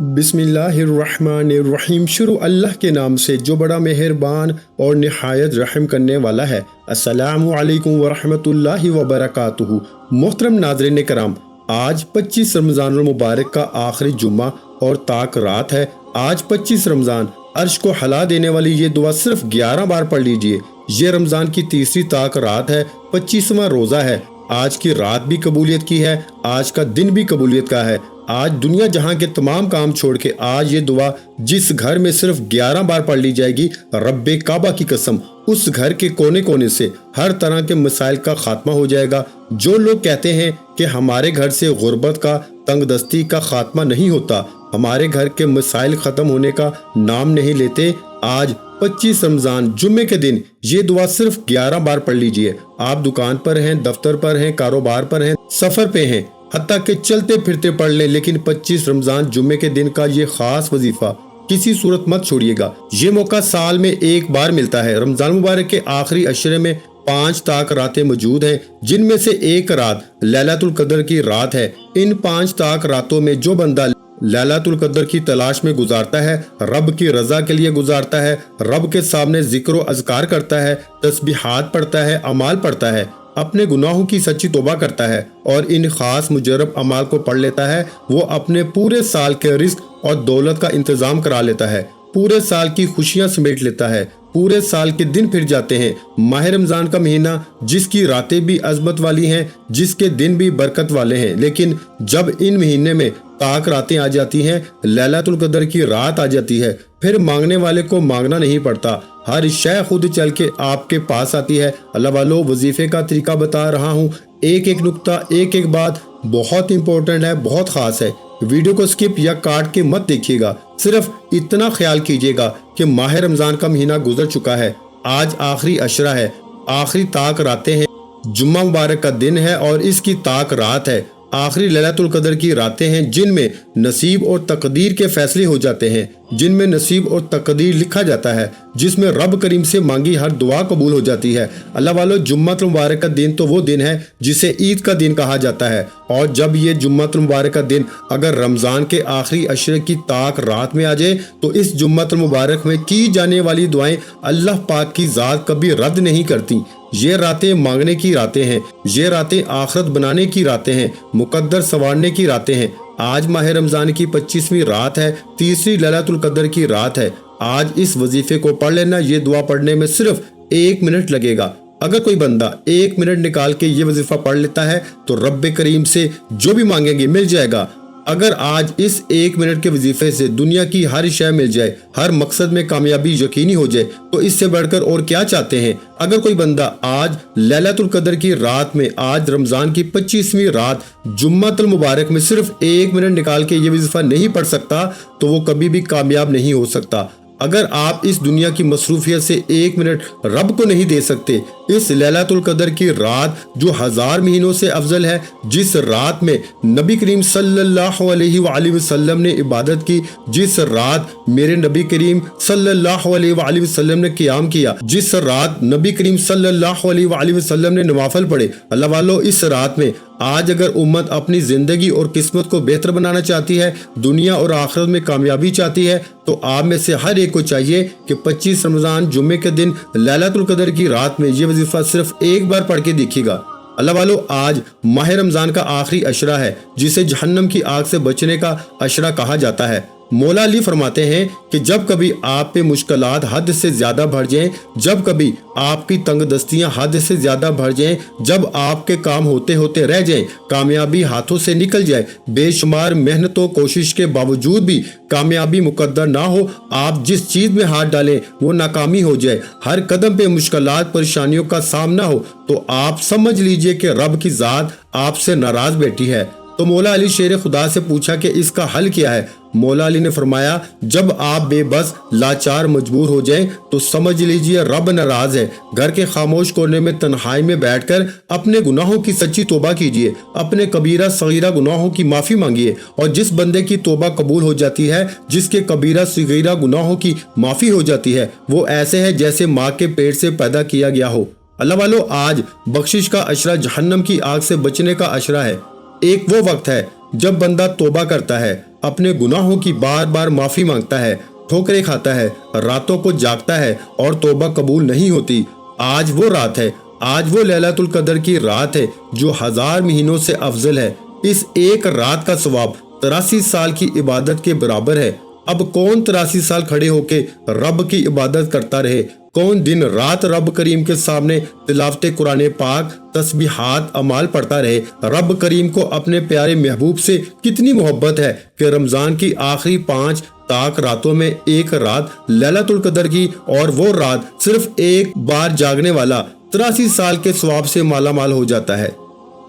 बिस्मिल्लाहिर्रहमानिर्रहीम। शुरू अल्लाह के नाम से जो बड़ा मेहरबान और निहायत रहम करने वाला है। अस्सलामु अलैकुम वरहमतुल्लाहि वबरकातुहू। मोहतरम नाज़रीन कराम, आज 25 रमज़ानुल मुबारक का आखिरी जुम्मा और ताक रात है। आज 25 रमज़ान अर्श को हला देने वाली ये दुआ सिर्फ 11 बार पढ़ लीजिए। ये रमज़ान की तीसरी ताक रात है, 25वां रोज़ा है। आज की रात भी कबूलियत की है, आज का दिन भी कबूलियत का है। आज दुनिया जहां के तमाम काम छोड़ के आज ये दुआ जिस घर में सिर्फ 11 बार पढ़ ली जाएगी, रब्बे काबा की कसम, उस घर के कोने कोने से हर तरह के मसाइल का खात्मा हो जाएगा। जो लोग कहते हैं कि हमारे घर से गुर्बत का, तंगदस्ती का खात्मा नहीं होता, हमारे घर के मसाइल खत्म होने का नाम नहीं लेते, आज 25 रमज़ान जुम्मे के दिन ये दुआ सिर्फ 11 बार पढ़ लीजिए। आप दुकान पर हैं, दफ्तर पर हैं, कारोबार पर हैं, सफर पे हैं, हत्ता के चलते फिरते पढ़ लें, लेकिन 25 रमज़ान जुम्मे के दिन का ये खास वजीफा किसी सूरत मत छोड़िएगा। ये मौका साल में एक बार मिलता है। रमज़ान मुबारक के आखिरी अशरे में 5 ताक रातें मौजूद हैं, जिनमें से एक रात लैलतुल कदर की रात है। इन 5 ताक रातों में जो बंदा लैलतुल कदर की तलाश में गुजारता है, रब की रजा के लिए गुजारता है, रब के सामने जिक्र व अज़कार करता है, तस्बीहात पढ़ता है, अमाल पढ़ता है, अपने गुनाहों की सच्ची तौबा करता है और इन खास मुजरब अमाल को पढ़ लेता है, वो अपने पूरे साल के रिस्क और दौलत का इंतजाम करा लेता है, पूरे साल की खुशियां समेट लेता है, पूरे साल के दिन फिर जाते हैं। माह रमज़ान का महीना जिसकी रातें भी अजमत वाली हैं, जिसके दिन भी बरकत वाले हैं, लेकिन जब इन महीने में ताक रातें आ जाती हैं, लैलतुल कदर की रात आ जाती है, फिर मांगने वाले को मांगना नहीं पड़ता, हर शय खुद चल के आपके पास आती है। अल्लाह वालों, वजीफे का तरीका बता रहा हूँ, एक एक नुक्ता, एक एक बात बहुत इंपॉर्टेंट है, बहुत खास है। वीडियो को स्किप या काट के मत देखिएगा, सिर्फ इतना ख्याल कीजिएगा कि माह रमज़ान का महीना गुजर चुका है, आज आखिरी अशरा है, आखिरी ताक रातें हैं, जुम्मा मुबारक का दिन है और इसकी ताक रात है, आखिरी लैलतुल कदर की रातें हैं, जिनमें नसीब और तकदीर के फैसले हो जाते हैं, जिनमें नसीब और तकदीर लिखा जाता है, जिसमें रब करीम से मांगी हर दुआ कबूल हो जाती है। अल्लाह वालों, जुम्मतुल मुबारक का दिन तो वो दिन है जिसे ईद का दिन कहा जाता है, और जब ये जुम्मतुल मुबारक का दिन अगर रमज़ान के आखिरी अशरे की ताक रात में आ जाए, तो इस जुम्मतुल मुबारक में की जाने वाली दुआएं अल्लाह पाक की ज़ात कभी रद्द नहीं करती। ये रातें मांगने की रातें हैं, ये रातें आखिरत बनाने की रातें हैं, मुकद्दर संवारने की रातें हैं। आज माह रमज़ान की 25वीं रात है, तीसरी लैलतुल कदर की रात है। आज इस वजीफे को पढ़ लेना। ये दुआ पढ़ने में सिर्फ 1 मिनट लगेगा। अगर कोई बंदा 1 मिनट निकाल के ये वजीफा पढ़ लेता है तो रब्बे करीम से जो भी मांगेंगे मिल जाएगा। अगर आज इस 1 मिनट के वजीफे से दुनिया की हर शय मिल जाए, हर मकसद में कामयाबी यकीनी हो जाए, तो इससे बढ़कर और क्या चाहते हैं। अगर कोई बंदा आज लैलतुल कदर की रात में, आज रमज़ान की 25वीं रात जुम्मतुल मुबारक में सिर्फ 1 मिनट निकाल के ये वजीफा नहीं पढ़ सकता, तो वो कभी भी कामयाब नहीं हो सकता। अगर आप इस दुनिया की मसरूफियत से 1 मिनट रब को नहीं दे सकते, इस लैलतुल कदर की रात जो 1000 महीनों से अफजल है, जिस रात में नबी करीम सल्लल्लाहु अलैहि वसल्लम ने इबादत की, जिस रात मेरे नबी करीम सल्लल्लाहु अलैहि वसल्लम ने क़ियाम किया, जिस रात नबी करीम सल्लल्लाहु अलैहि वसल्लम ने नवाफिल पढ़े, अल्लाह वालों, इस रात में आज अगर उम्मत अपनी जिंदगी और किस्मत को बेहतर बनाना चाहती है, दुनिया और आखिरत में कामयाबी चाहती है, तो आप में से हर एक को चाहिए कि 25 रमज़ान जुम्मे के दिन लैलतुल कदर की रात में ये वजीफा सिर्फ एक बार पढ़ के देखिएगा। अल्लाह वालों, आज माह रमज़ान का आखिरी अशरा है, जिसे जहन्नम की आग से बचने का अशरा कहा जाता है। मौला अली फरमाते हैं कि जब कभी आप पे मुश्किलात हद से ज्यादा बढ़ जाएं, जब कभी आपकी तंगदस्तियां हद से ज्यादा बढ़ जाएं, जब आपके काम होते होते रह जाएं, कामयाबी हाथों से निकल जाए, बेशुमार मेहनतों कोशिश के बावजूद भी कामयाबी मुकद्दर ना हो, आप जिस चीज में हाथ डालें वो नाकामी हो जाए, हर कदम पे मुश्किलात परेशानियों का सामना हो, तो आप समझ लीजिए कि रब की ज़ात आपसे नाराज बैठी है। तो मौला अली शेर खुदा से पूछा कि इसका हल क्या है। मौला अली ने फरमाया, जब आप बेबस, लाचार, मजबूर हो जाएं, तो समझ लीजिए रब नाराज है। घर के खामोश कोने में तन्हाई में बैठकर अपने गुनाहों की सच्ची तौबा कीजिए, अपने कबीरा सगीरा गुनाहों की माफ़ी मांगिए, और जिस बंदे की तौबा कबूल हो जाती है, जिसके कबीरा सगीरा गुनाहों की माफ़ी हो जाती है, वो ऐसे है जैसे माँ के पेट से पैदा किया गया हो। अल्लाह वालों, आज बख्शिश का अशरा जहन्नम की आग से बचने का अशरा है। एक वो वक्त है جب بندہ توبہ کرتا ہے، اپنے گناہوں کی بار بار معافی مانگتا ہے، ٹھوکریں کھاتا ہے، راتوں کو جاگتا ہے اور توبہ قبول نہیں ہوتی، آج وہ رات ہے، آج وہ لیلۃ القدر کی رات ہے جو 1000 مہینوں سے افضل ہے۔ اس ایک رات کا ثواب 83 سال کی عبادت کے برابر ہے۔ اب کون 83 سال کھڑے ہو کے رب کی عبادت کرتا رہے؟ کون دن رات رب کریم کے سامنے تلاوت قرآن پاک، تسبیحات، اعمال پڑھتا رہے؟ رب کریم کو اپنے پیارے محبوب سے کتنی محبت ہے کہ رمضان کی آخری 5 تاک راتوں میں ایک رات لیلۃ القدر کی، اور وہ رات صرف ایک بار جاگنے والا 83 سال کے ثواب سے مالا مال ہو جاتا ہے۔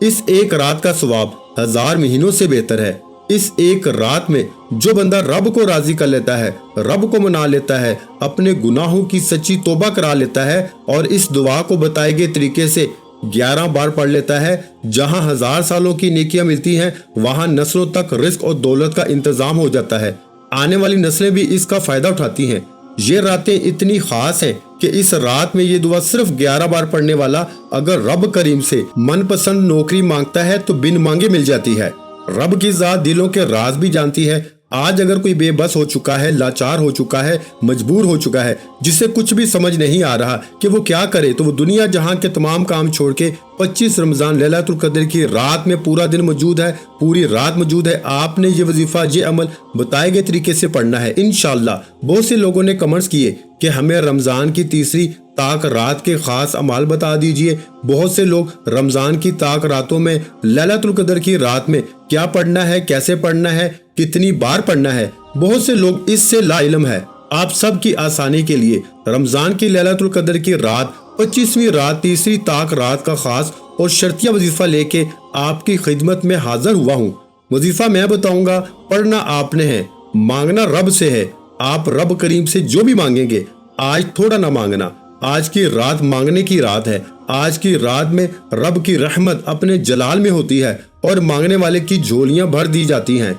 اس ایک رات کا ثواب 1000 مہینوں سے بہتر ہے۔ اس ایک رات میں جو بندہ رب کو راضی کر لیتا ہے، رب کو منا لیتا ہے، اپنے گناہوں کی سچی توبہ کرا لیتا ہے اور اس دعا کو بتائے گئے طریقے سے 11 بار پڑھ لیتا ہے، جہاں 1000 سالوں کی نیکیاں ملتی ہیں، وہاں نسلوں تک رزق اور دولت کا انتظام ہو جاتا ہے۔ آنے والی نسلیں بھی اس کا فائدہ اٹھاتی ہیں۔ یہ راتیں اتنی خاص ہیں کہ اس رات میں یہ دعا صرف 11 بار پڑھنے والا اگر رب کریم سے من پسند نوکری مانگتا ہے تو بن مانگے مل جاتی ہے۔ رب کی ذات دلوں کے راز بھی جانتی ہے۔ آج اگر کوئی بے بس ہو چکا ہے، لاچار ہو چکا ہے، مجبور ہو چکا ہے، جسے کچھ بھی سمجھ نہیں آ رہا کہ وہ کیا کرے، تو وہ دنیا جہاں کے تمام کام چھوڑ کے 25 رمضان لیلۃ القدر کی رات میں پورا دن موجود ہے، پوری رات موجود ہے۔ آپ نے یہ وظیفہ، یہ عمل بتائے گئے طریقے سے پڑھنا ہے انشاءاللہ۔ بہت سے لوگوں نے کمنٹس کیے کہ ہمیں رمضان کی تیسری تاک رات کے خاص اعمال بتا دیجئے۔ بہت سے لوگ رمضان کی تاک راتوں میں لیلۃ القدر کی رات میں کیا پڑھنا ہے، کیسے پڑھنا ہے، کتنی بار پڑھنا ہے، بہت سے لوگ اس سے لا علم ہے۔ آپ سب کی آسانی کے لیے رمضان کی لیلۃ القدر کی رات 25ویں رات تیسری تاک رات کا خاص اور شرطیہ وظیفہ لے کے آپ کی خدمت میں حاضر ہوا ہوں۔ وظیفہ میں بتاؤں گا، پڑھنا آپ نے ہے، مانگنا رب سے ہے۔ آپ رب کریم سے جو بھی مانگیں گے، آج تھوڑا نہ مانگنا، آج کی رات مانگنے کی رات ہے۔ آج کی رات میں رب کی رحمت اپنے جلال میں ہوتی ہے اور مانگنے والے کی جھولیاں بھر دی جاتی ہیں۔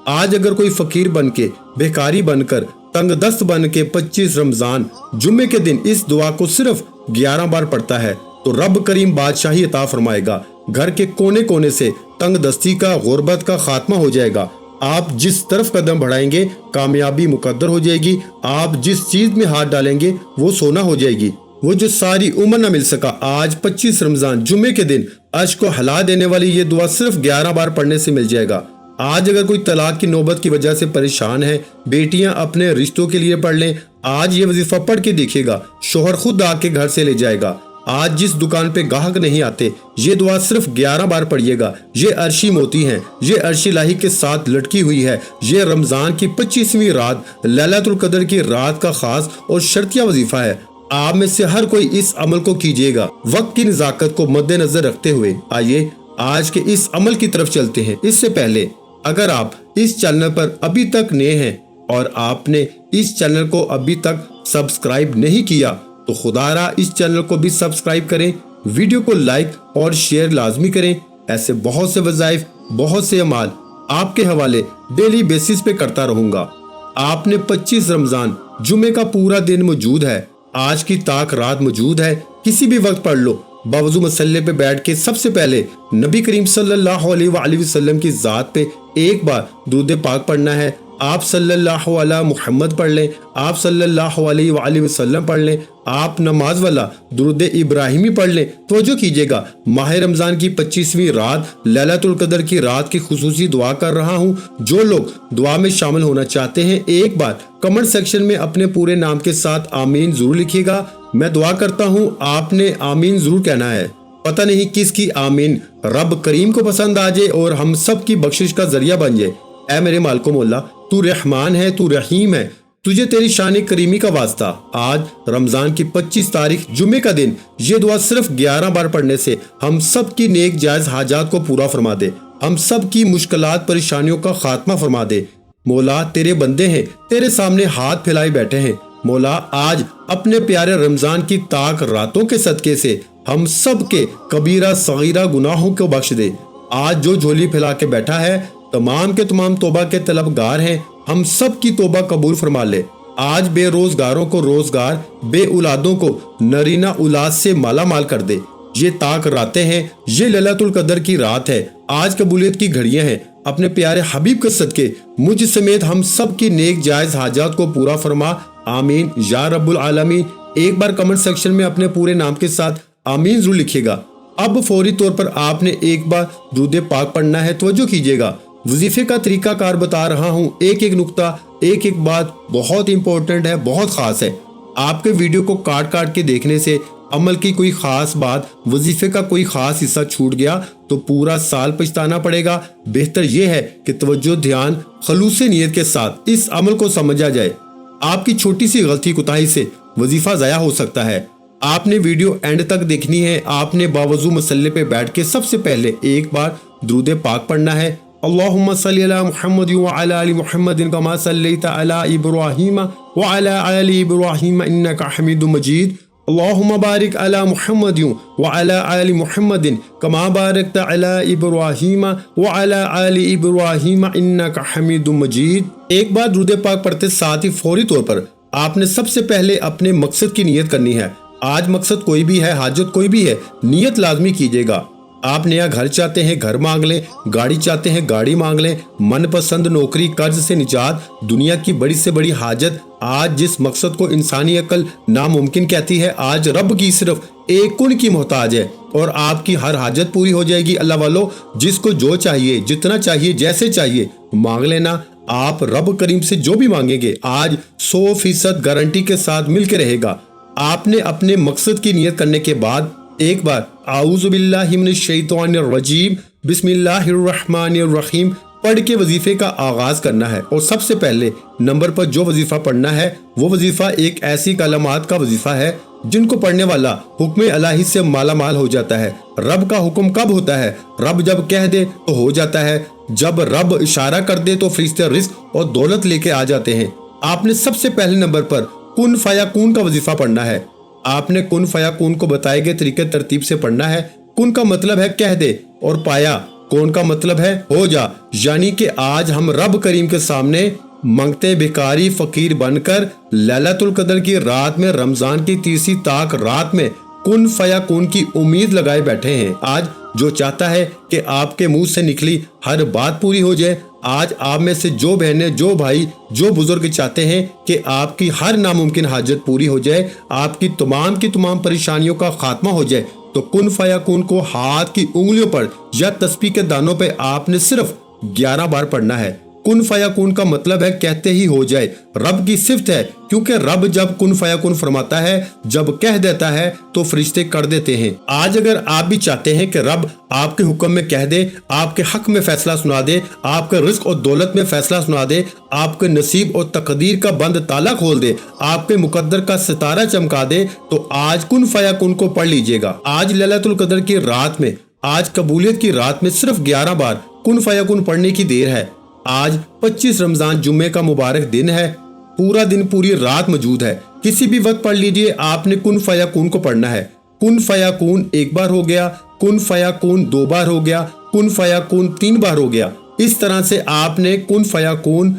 آج اگر کوئی فقیر بن کے، بھیکاری بن کر، تنگ دست بن کے 25 رمضان جمعے کے دن اس دعا کو صرف 11 بار پڑھتا ہے تو رب کریم بادشاہی عطا فرمائے گا۔ گھر کے کونے کونے سے تنگ دستی کا، غربت کا خاتمہ ہو جائے گا۔ آپ جس طرف قدم بڑھائیں گے کامیابی مقدر ہو جائے گی۔ آپ جس چیز میں ہاتھ ڈالیں گے وہ سونا ہو جائے گی۔ وہ جو ساری عمر نہ مل سکا، آج 25 رمضان جمعے کے دن عشق کو ہلا دینے والی یہ دعا صرف 11 بار پڑھنے سے مل جائے گا۔ آج اگر کوئی طلاق کی نوبت کی وجہ سے پریشان ہے، بیٹیاں اپنے رشتوں کے لیے پڑھ لیں، آج یہ وظیفہ پڑھ کے دیکھے گا، شوہر خود آ کے گھر سے لے جائے گا۔ آج جس دکان پہ گاہک نہیں آتے، یہ دعا صرف 11 بار پڑھیے گا۔ یہ عرشی موتی ہیں، یہ عرشی لاہی کے ساتھ لٹکی ہوئی ہے۔ یہ رمضان کی 25ویں رات لیلۃ القدر کی رات کا خاص اور شرطیہ وظیفہ ہے۔ آپ میں سے ہر کوئی اس عمل کو کیجیے گا۔ وقت کی نزاکت کو مد نظر رکھتے ہوئے آئیے آج کے اس عمل کی طرف چلتے ہیں۔ اس سے پہلے اگر آپ اس چینل پر ابھی تک نئے ہیں اور آپ نے اس چینل کو ابھی تک سبسکرائب نہیں کیا تو خدا را اس چینل کو بھی سبسکرائب کریں، ویڈیو کو لائک اور شیئر لازمی کریں۔ ایسے بہت سے وظائف، بہت سے اعمال آپ کے حوالے ڈیلی بیسس پہ کرتا رہوں گا۔ آپ نے 25 رمضان جمعے کا پورا دن موجود ہے، آج کی تاک رات موجود ہے، کسی بھی وقت پڑھ لو۔ باوضو مسلح پہ بیٹھ کے سب سے پہلے نبی کریم صلی اللہ علیہ وآلہ وسلم کی ذات پہ ایک بار درود پاک پڑھنا ہے۔ آپ صلی اللہ علیہ محمد پڑھ لیں، آپ صلی اللہ علیہ وآلہ وسلم پڑھ لیں، آپ نماز والا درود ابراہیمی پڑھ لیں۔ توجہ کیجئے گا، ماہ رمضان کی 25ویں رات لیلۃ القدر کی رات کی خصوصی دعا کر رہا ہوں۔ جو لوگ دعا میں شامل ہونا چاہتے ہیں، ایک بار کمنٹ سیکشن میں اپنے پورے نام کے ساتھ آمین ضرور لکھیے گا۔ میں دعا کرتا ہوں آپ نے آمین ضرور کہنا ہے۔ پتہ نہیں کس کی آمین رب کریم کو پسند آ جائے اور ہم سب کی بخشش کا ذریعہ بن جائے۔ اے میرے مالک و مولا، تو رحمان ہے، تو رحیم ہے، تجھے تیری شان کریمی کا واسطہ۔ آج رمضان کی 25 تاریخ جمعے کا دن یہ دعا صرف 11 بار پڑھنے سے ہم سب کی نیک جائز حاجات کو پورا فرما دے، ہم سب کی مشکلات پریشانیوں کا خاتمہ فرما دے۔ مولا تیرے بندے ہیں، تیرے سامنے ہاتھ پھیلائے بیٹھے ہیں۔ مولا آج اپنے پیارے رمضان کی تاک راتوں کے صدقے سے ہم سب کے کبیرہ صغیرہ گناہوں کو بخش دے۔ آج جو جھولی پھیلا کے بیٹھا ہے تمام کے تمام توبہ کے طلبگار ہیں، ہم سب کی توبہ قبول فرما لے۔ آج بے روزگاروں کو روزگار، بے اولادوں کو نرینہ اولاد سے مالا مال کر دے۔ یہ تاک راتیں ہیں، یہ لیلۃ القدر کی رات ہے، آج قبولیت کی گھڑیاں ہیں۔ अपने प्यारे हबीब के सदके मुझ समेत हम सब की नेक जायज हाजात को पूरा फरमा, आमीन या रब्बुल आलमीन। एक बार कमेंट सेक्शन में अपने पूरे नाम के साथ आमीन जरूर लिखिएगा। अब फौरी तौर पर आपने एक बार दुरूद पाक पढ़ना है। तवज्जो कीजिएगा, वजीफे का तरीका कार बता रहा हूँ, एक एक नुक्ता, एक एक बात बहुत इंपॉर्टेंट है, बहुत खास है। आपके वीडियो को काट काट के देखने से अमल की कोई खास बात, वजीफे का कोई खास हिस्सा छूट गया तो पूरा साल पछताना पड़ेगा। बेहतर यह है कि तवज्जो, ध्यान, खलूस नियत के साथ इस अमल को समझा जाए। आपकी छोटी सी गलती कुताही से वजीफा ज़ाया हो सकता है। आपने वीडियो एंड तक देखनी है। आपने बावजू मसल्ले पे बैठ के सबसे पहले एक बार दुरूद पाक पढ़ना है। अल्लाहुम्मा सल्ली अला मुहम्मद व अला आलि मुहम्मद कमा सल्लैता अला इब्राहीम व अला आलि इब्राहीम इन्नका हमीदुम मजीद। अल्लाहुम्मा बारिक अला मुहम्मद व अला आलि मुहम्मद कमा बारकता अला इब्राहीम व अला आलि इब्राहीम इन्नका हमीदुम मजीद। एक बार दुरूद पाक पढ़ते साथ ही फौरी तौर पर आपने सबसे पहले अपने मकसद की नियत करनी है। आज मकसद कोई भी है, हाजत कोई भी है, नियत लाजमी कीजिएगा। आप नया घर चाहते हैं, घर मांग लें, गाड़ी चाहते हैं, गाड़ी मांग लें, मनपसंद नौकरी, कर्ज से निजात, दुनिया की बड़ी से बड़ी हाजत, आज जिस मकसद को इंसानी अक्ल नामुमकिन कहती है, आज रब की सिर्फ एक कुन की मोहताज है और आपकी हर हाजत पूरी हो जाएगी। अल्लाह वालों, जिसको जो चाहिए, जितना चाहिए, जैसे चाहिए मांग लेना। आप रब करीम से जो भी मांगेंगे आज 100% गारंटी के साथ मिलके रहेगा। आपने अपने मकसद की नियत करने के बाद एक बार आऊज़ु बिल्लाहि मिनश शैतानिर रजीम बिस्मिल्लाहिर रहमानिर रहीम पढ़ के वजीफे का आगाज करना है। और सबसे पहले नंबर पर जो वजीफा पढ़ना है वो वजीफा एक ऐसी कलमात का वजीफा है जिनको पढ़ने वाला हुक्म इलाही से माला माल हो जाता है। रब का हुक्म कब होता है? रब जब कह दे तो हो जाता है, जब रब इशारा कर दे तो फरिश्ते रिज़्क और दौलत लेके आ जाते हैं। आपने सबसे पहले नंबर पर कुन फयाकून का वजीफा पढ़ना है। आपने कुन फयाकून को बताए गए तरीके तरतीब से पढ़ना है। कुन का मतलब है कह दे और पाया कौन का मतलब है हो जा। यानी कि आज हम रब करीम के सामने मंगते भिखारी फकीर बनकर लैलतुल कदर की रात में, रमजान की तीसरी ताक रात में कुन फयाकून की उम्मीद लगाए बैठे हैं। आज जो चाहता है कि आपके मुंह से निकली हर बात पूरी हो जाए। आज आप में से जो बहनें, जो भाई, जो बुजुर्ग चाहते हैं कि आपकी हर नामुमकिन हाजत पूरी हो जाए, आपकी तमाम परेशानियों का खात्मा हो जाए, तो कुन फयाकून को हाथ की उंगलियों पर या तस्बीह के दानों पे आपने सिर्फ 11 बार पढ़ना है। कुन फयाकून का मतलब है कहते ही हो जाए। रब की सिफ्त है, क्योंकि रब जब कुन फयाकून फरमाता है, जब कह देता है तो फरिश्ते कर देते हैं। आज अगर आप भी चाहते हैं कि रब आपके हुक्म में कह दे, आपके हक में फैसला सुना दे, आपके रिज़्क और दौलत में फैसला सुना दे, आपके नसीब और तकदीर का बंद ताला खोल दे, आपके मुकद्दर का सितारा चमका दे, तो आज कुन फयाकून को पढ़ लीजिएगा। आज लैलतुल कदर की रात में, आज कबूलियत की रात में सिर्फ 11 बार कुन फयाकून पढ़ने की देर है। आज 25 रमजान जुम्मे का मुबारक दिन है। पूरा दिन, पूरी रात मौजूद है, किसी भी वक्त पढ़ लीजिए। आपने कुन फयाकून को पढ़ना है। कुन फयाकून एक बार हो गया, कुन फयाकून 2 बार हो गया, कुन फयाकून 3 बार हो गया। इस तरह से आपने कुन फयाकून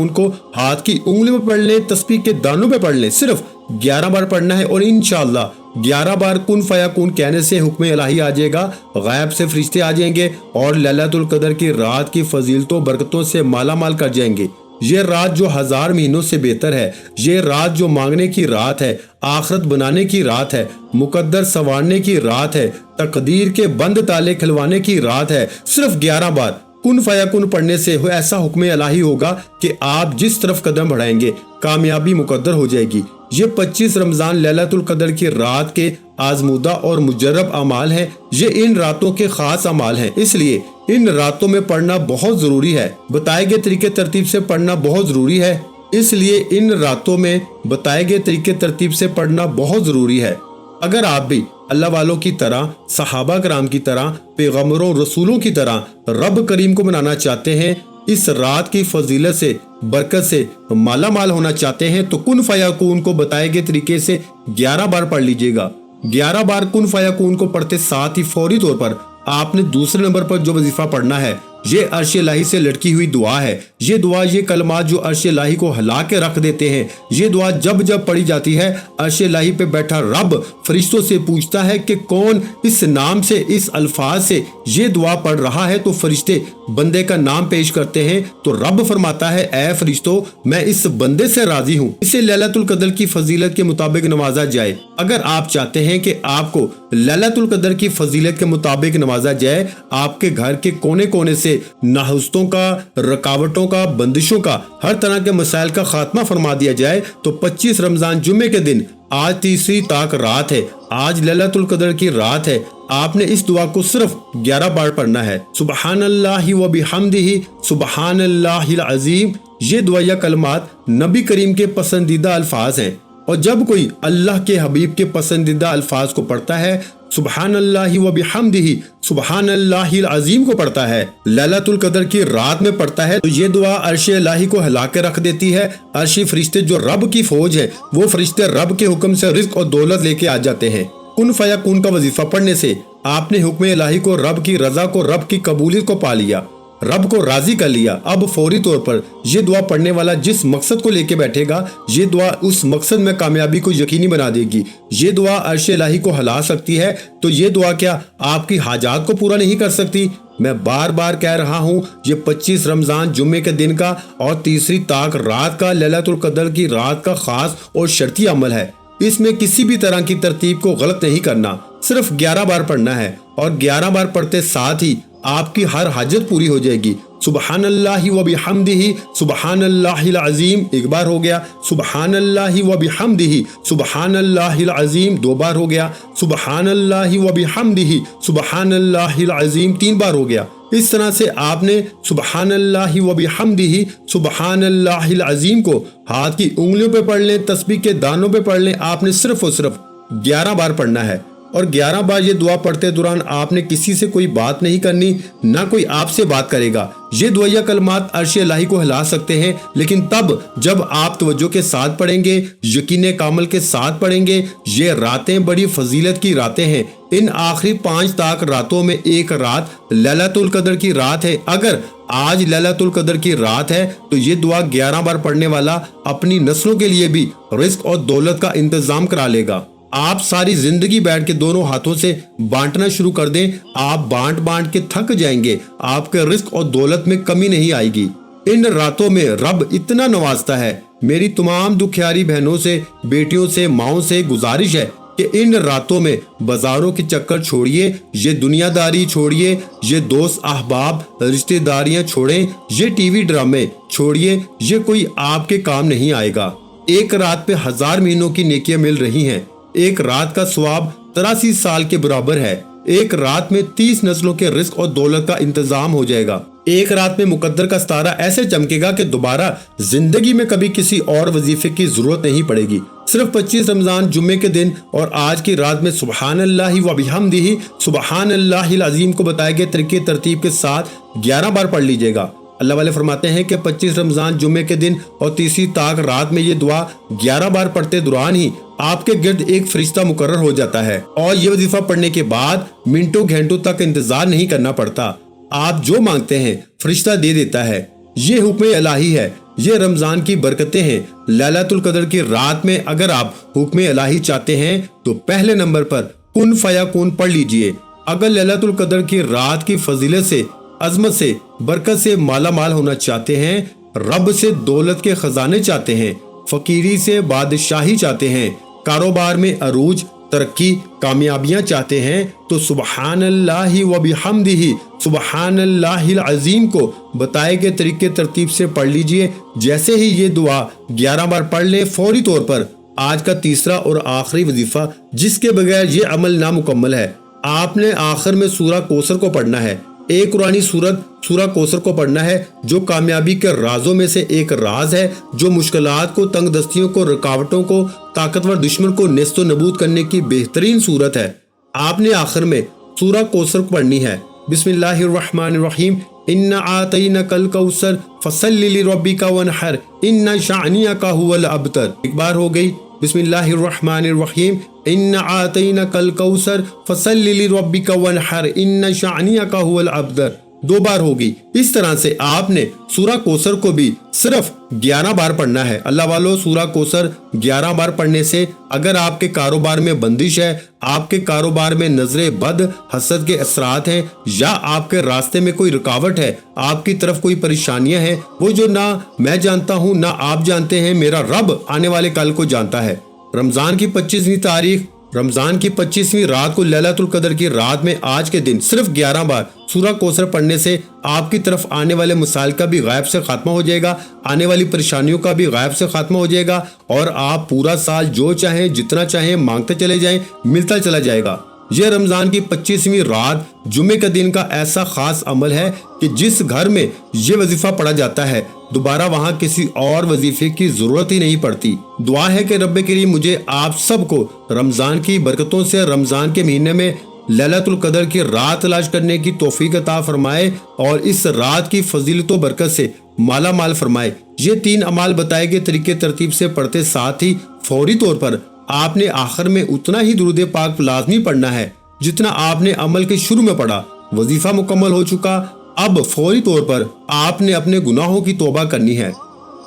को हाथ की उंगलियों में पढ़ लें, तस्बीह के दानों पे पढ़ लें। सिर्फ 11 बार पढ़ना है और इंशाअल्लाह 11 बार कुन फयाकून कहने से हुक्म इलाही आ जाएगा, गायब से फरिश्ते आ जाएंगे और लैलतुल कदर की रात की फजीलतों बरकतों से माला माल कर जाएंगे। ये रात जो 1000 महीनों से बेहतर है, ये रात जो मांगने की रात है, आखरत बनाने की रात है, मुकद्दर संवारने की रात है, तकदीर के बंद ताले खिलवाने की रात है। सिर्फ 11 बार कुन फयाकुन पढ़ने से ऐसा हुक्म इलाही होगा कि आप जिस तरफ कदम बढ़ाएंगे कामयाबी मुकद्दर हो जाएगी। ये 25 रमजान लैलतुल कदर की रात के आजमूदा और मुजर्रब अमाल हैं। ये इन रातों के खास अमाल हैं, इसलिए इन रातों में पढ़ना बहुत जरूरी है। बताए गए तरीके तरतीब से पढ़ना बहुत जरूरी है, इसलिए इन रातों में बताए गए तरीके तरतीब से पढ़ना बहुत जरूरी है। अगर आप भी अल्लाह वालों की तरह, सहाबा कराम की तरह, पैगम्बरों रसूलों की तरह रब करीम को मनाना चाहते हैं, इस रात की फजीलत से बरकत से माला माल होना चाहते हैं, तो कुन फयाकून को बताए गए तरीके से 11 बार पढ़ लीजिएगा। 11 बार कुन फयाकून को पढ़ते साथ ही फौरी तौर पर आपने दूसरे नंबर पर जो वजीफा पढ़ना है یہ عرش الہی سے لٹکی ہوئی دعا ہے۔ یہ دعا، یہ کلمات جو عرش الہی کو ہلا کے رکھ دیتے ہیں، یہ دعا جب جب پڑھی جاتی ہے، عرش الہی پہ بیٹھا رب فرشتوں سے پوچھتا ہے کہ کون اس نام سے، اس الفاظ سے یہ دعا پڑھ رہا ہے، تو فرشتے بندے کا نام پیش کرتے ہیں، تو رب فرماتا ہے اے فرشتوں، میں اس بندے سے راضی ہوں، اسے لیلۃ القدر کی فضیلت کے مطابق نوازا جائے۔ اگر آپ چاہتے ہیں کہ آپ کو لیلۃ القدر کی فضیلت کے مطابق نوازا جائے، آپ کے گھر کے کونے کونے سے ناحستوں کا، رکاوٹوں کا، بندشوں کا، ہر طرح کے مسائل کا خاتمہ فرما دیا جائے، تو 25 رمضان جمعے کے دن، آج تیسری طاق رات ہے، آج لیلۃ القدر کی رات ہے، آپ نے اس دعا کو صرف 11 بار پڑھنا ہے۔ سبحان اللہ و بحمدہ سبحان اللہ العظیم۔ یہ دعا یا کلمات نبی کریم کے پسندیدہ الفاظ ہیں، اور جب کوئی اللہ کے حبیب کے پسندیدہ الفاظ کو پڑھتا ہے، سبحان اللہ و بحمدہ سبحان اللہ العظیم کو پڑھتا ہے، لیلۃ القدر کی رات میں پڑھتا ہے، تو یہ دعا عرش الہی کو ہلا کے رکھ دیتی ہے۔ عرشی فرشتے جو رب کی فوج ہے، وہ فرشتے رب کے حکم سے رزق اور دولت لے کے آ جاتے ہیں۔ کن فیکون کا وظیفہ پڑھنے سے آپ نے حکم الہی کو، رب کی رضا کو، رب کی قبولیت کو پا لیا، رب کو راضی کر لیا۔ اب فوری طور پر یہ دعا پڑھنے والا جس مقصد کو لے کے بیٹھے گا، یہ دعا اس مقصد میں کامیابی کو یقینی بنا دے گی۔ یہ دعا عرش الہی کو ہلا سکتی ہے، تو یہ دعا کیا آپ کی حاجات کو پورا نہیں کر سکتی؟ میں بار بار کہہ رہا ہوں، یہ 25 رمضان جمعے کے دن کا اور تیسری طاق رات کا، لیلۃ القدر کی رات کا خاص اور شرطی عمل ہے۔ اس میں کسی بھی طرح کی ترتیب کو غلط نہیں کرنا، صرف 11 بار پڑھنا ہے، اور 11 بار پڑھتے ساتھ ہی آپ کی ہر حاجت پوری ہو جائے گی۔ سبحان اللہ و بحمدہ سبحان اللہ العظیم ایک بار ہو گیا، سبحان اللہ و بحمدہ سبحان اللہ العظیم 2 بار ہو گیا، سبحان اللہ و بحمدہ سبحان اللہ العظیم 3 بار ہو گیا۔ اس طرح سے آپ نے سبحان اللہ و بحمدہ سبحان اللہ العظیم کو ہاتھ کی انگلیوں پہ پڑھ لیں، تسبیح کے دانوں پہ پڑھ لیں، آپ نے صرف اور صرف 11 بار پڑھنا ہے۔ اور 11 بار یہ دعا پڑھتے دوران آپ نے کسی سے کوئی بات نہیں کرنی، نہ کوئی آپ سے بات کرے گا۔ یہ دعائیہ کلمات عرش الہی کو ہلا سکتے ہیں، لیکن تب جب آپ توجہ کے ساتھ پڑھیں گے، یقین کامل کے ساتھ پڑھیں گے۔ یہ راتیں بڑی فضیلت کی راتیں ہیں۔ ان آخری 5 طاق راتوں میں ایک رات لیلۃ القدر کی رات ہے۔ اگر آج لیلۃ القدر کی رات ہے تو یہ دعا 11 بار پڑھنے والا اپنی نسلوں کے لیے بھی رزق اور دولت کا انتظام کرا لے گا۔ آپ ساری زندگی بیٹھ کے دونوں ہاتھوں سے بانٹنا شروع کر دیں، آپ بانٹ بانٹ کے تھک جائیں گے، آپ کے رزق اور دولت میں کمی نہیں آئے گی۔ ان راتوں میں رب اتنا نوازتا ہے۔ میری تمام دکھیاری بہنوں سے، بیٹیوں سے، ماؤں سے گزارش ہے کہ ان راتوں میں بازاروں کے چکر چھوڑیے، یہ دنیا داری چھوڑیے، یہ دوست احباب رشتہ داریاں چھوڑیں، یہ ٹی وی ڈرامے چھوڑیے، یہ کوئی آپ کے کام نہیں آئے گا۔ ایک رات پہ 1000 مہینوں کی نیکیاں مل رہی ہیں۔ ایک رات کا ثواب 83 سال کے برابر ہے۔ ایک رات میں 30 نسلوں کے رزق اور دولت کا انتظام ہو جائے گا۔ ایک رات میں مقدر کا ستارہ ایسے چمکے گا کہ دوبارہ زندگی میں کبھی کسی اور وظیفے کی ضرورت نہیں پڑے گی۔ صرف 25 رمضان جمعے کے دن اور آج کی رات میں سبحان اللہ و بحمدہ سبحان اللہ العظیم کو بتائے گئے طریقے ترتیب کے ساتھ 11 بار پڑھ لیجئے گا۔ اللہ والے فرماتے ہیں کہ 25 رمضان جمعے کے دن اور تیسری طاق رات میں یہ دعا 11 بار پڑھتے دوران ہی آپ کے گرد ایک فرشتہ مقرر ہو جاتا ہے، اور یہ وظیفہ پڑھنے کے بعد منٹوں گھنٹوں تک انتظار نہیں کرنا پڑتا۔ آپ جو مانگتے ہیں فرشتہ دے دیتا ہے۔ یہ حکم الہی ہے، یہ رمضان کی برکتیں ہیں۔ لیلۃ القدر کی رات میں اگر آپ حکم الہی چاہتے ہیں تو پہلے نمبر پر کن فیکون پڑھ لیجئے۔ اگر لیلۃ القدر کی رات کی فضیلت سے، عظمت سے، برکت سے مالا مال ہونا چاہتے ہیں، رب سے دولت کے خزانے چاہتے ہیں، فقیری سے بادشاہی چاہتے ہیں، کاروبار میں عروج، ترقی، کامیابیاں چاہتے ہیں، تو سبحان اللہ و بحمدہ سبحان اللہ العظیم کو بتائے گئے طریقے ترتیب سے پڑھ لیجئے۔ جیسے ہی یہ دعا 11 بار پڑھ لیں، فوری طور پر آج کا تیسرا اور آخری وظیفہ جس کے بغیر یہ عمل نامکمل ہے، آپ نے آخر میں سورہ کوثر کو پڑھنا ہے۔ ایک قرآنی سورت سورہ کوثر کو پڑھنا ہے، جو کامیابی کے رازوں میں سے ایک راز ہے، جو مشکلات کو، تنگ دستیوں کو، رکاوٹوں کو، طاقتور دشمن کو نیست و نبود کرنے کی بہترین صورت ہے۔ آپ نے آخر میں سورہ کوثر کو پڑھنی ہے۔ بسم اللہ الرحمن الرحیم، اِنَّا أَعْطَيْنَاكَ الْكَوْثَرَ فَصَلِّ لِرَبِّكَ وَانْحَرْ إِنَّ شَانِئَكَ هُوَ الْأَبْتَرُ۔ ایک بار ہو گئی۔ بسم اللہ الرحمن الرحیم، اِنَّا أَعْطَيْنَاكَ الْكَوْثَرَ فَصَلِّ لِرَبِّكَ وَانْحَرْ إِنَّ شَانِئَكَ هُوَ الْأَبْتَرُ۔ 2 बार होगी। इस तरह से आपने सूरह कौसर को भी सिर्फ 11 बार पढ़ना है। अल्लाह वालों, सूरह कौसर 11 बार पढ़ने से अगर आपके कारोबार में बंदिश है, आपके कारोबार में नजरे बद हसद के असरात हैं, या आपके रास्ते में कोई रुकावट है, आपकी तरफ कोई परेशानियां हैं, वो जो ना मैं जानता हूँ ना आप जानते हैं, मेरा रब आने वाले कल को जानता है। रमजान की 25वीं तारीख, रमजान की 25वीं रात को लैलतुल कदर की रात में आज के दिन सिर्फ 11 बार सूरह कौसर पढ़ने से आपकी तरफ आने वाले मसाइल का भी गायब से खात्मा हो जाएगा, आने वाली परेशानियों का भी गायब से खात्मा हो जाएगा, और आप पूरा साल जो चाहें जितना चाहें मांगते चले जाएं, मिलता चला जाएगा। यह रमजान की 25वीं रात जुमे के दिन का ऐसा खास अमल है कि जिस घर में ये वजीफा पढ़ा जाता है दोबारा वहां किसी और वजीफे की जरूरत ही नहीं पड़ती। दुआ है कि रब्बे करीम मुझे आप सबको रमजान की बरकतों से रमजान के महीने में लैलतुल कदर की रात तलाश करने की तौफीक अता फरमाए और इस रात की फजीलतों बरकत से माला माल फरमाए। ये 3 अमाल बताए गए तरीके तरतीब से पढ़ते साथ ही फौरी तौर पर आपने आखिर में उतना ही दुरूद पाक लाजमी पढ़ना है जितना आपने अमल के शुरू में पढ़ा। वजीफा मुकम्मल हो चुका, अब फौरी तौर पर आपने अपने गुनाहों की तौबा करनी है,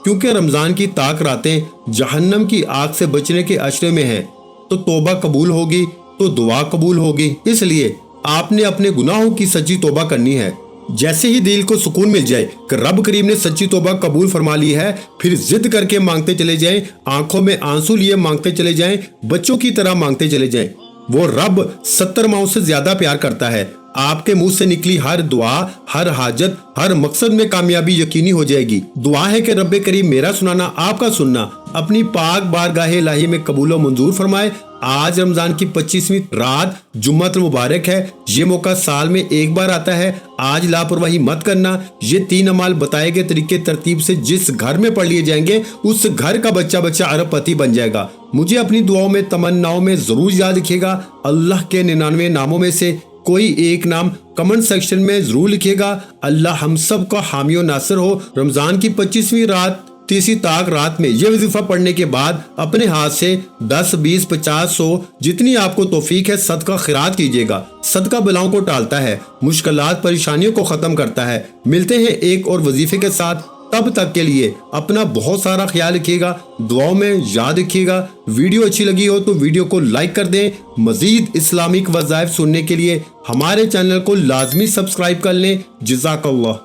क्योंकि रमजान की ताक रातें जहन्नम की आग से बचने के अशरे में हैं। तो तौबा कबूल होगी तो दुआ कबूल होगी, इसलिए आपने अपने गुनाहों की सच्ची तौबा करनी है। जैसे ही दिल को सुकून मिल जाए कि रब करीम ने सच्ची तौबा कबूल फरमा ली है, फिर जिद करके मांगते चले जाएं, आंखों में आंसू लिए मांगते चले जाएं, बच्चों की तरह मांगते चले जाएं। वो रब 70 माओं से ज्यादा प्यार करता है। आपके मुंह से निकली हर दुआ, हर हाजत, हर मकसद में कामयाबी यकीनी हो जाएगी। दुआ है कि रब्बे करीम मेरा सुनाना आपका सुनना अपनी पाक बारगाहे इलाही में कबूल व मंजूर फरमाए। आज रमजान की 25वीं रात जुम्मतुल मुबारक है। ये मौका साल में एक बार आता है। आज लापरवाही मत करना। ये 3 अमाल बताए गए तरीके तरतीब से जिस घर में पढ़ लिए जाएंगे उस घर का बच्चा अरबपति बन जाएगा। मुझे अपनी दुआओं में तमन्नाओं में जरूर याद रखिएगा। अल्लाह के 99 नामों में से कोई एक नाम कमेंट सेक्शन में जरूर लिखिएगा। अल्लाह हम सब का हामी और नासिर हो। रमजान की 25वीं रात तीसरी ताक रात में यह वजीफा पढ़ने के बाद अपने हाथ से 10, 20, 50, 100 जितनी आपको तौफीक है सदका खिरात कीजिएगा। सदका बलाओं को टालता है, मुश्किलात परेशानियों को खत्म करता है। मिलते हैं एक और वजीफे के साथ, तब तक के लिए अपना बहुत सारा ख्याल रखिएगा, दुआओं में याद रखिएगा। वीडियो अच्छी लगी हो तो वीडियो को लाइक कर दें। मजीद इस्लामिक वज़ाइफ सुनने के लिए हमारे चैनल को लाजमी सब्सक्राइब कर लें। जज़ाकल्लाह।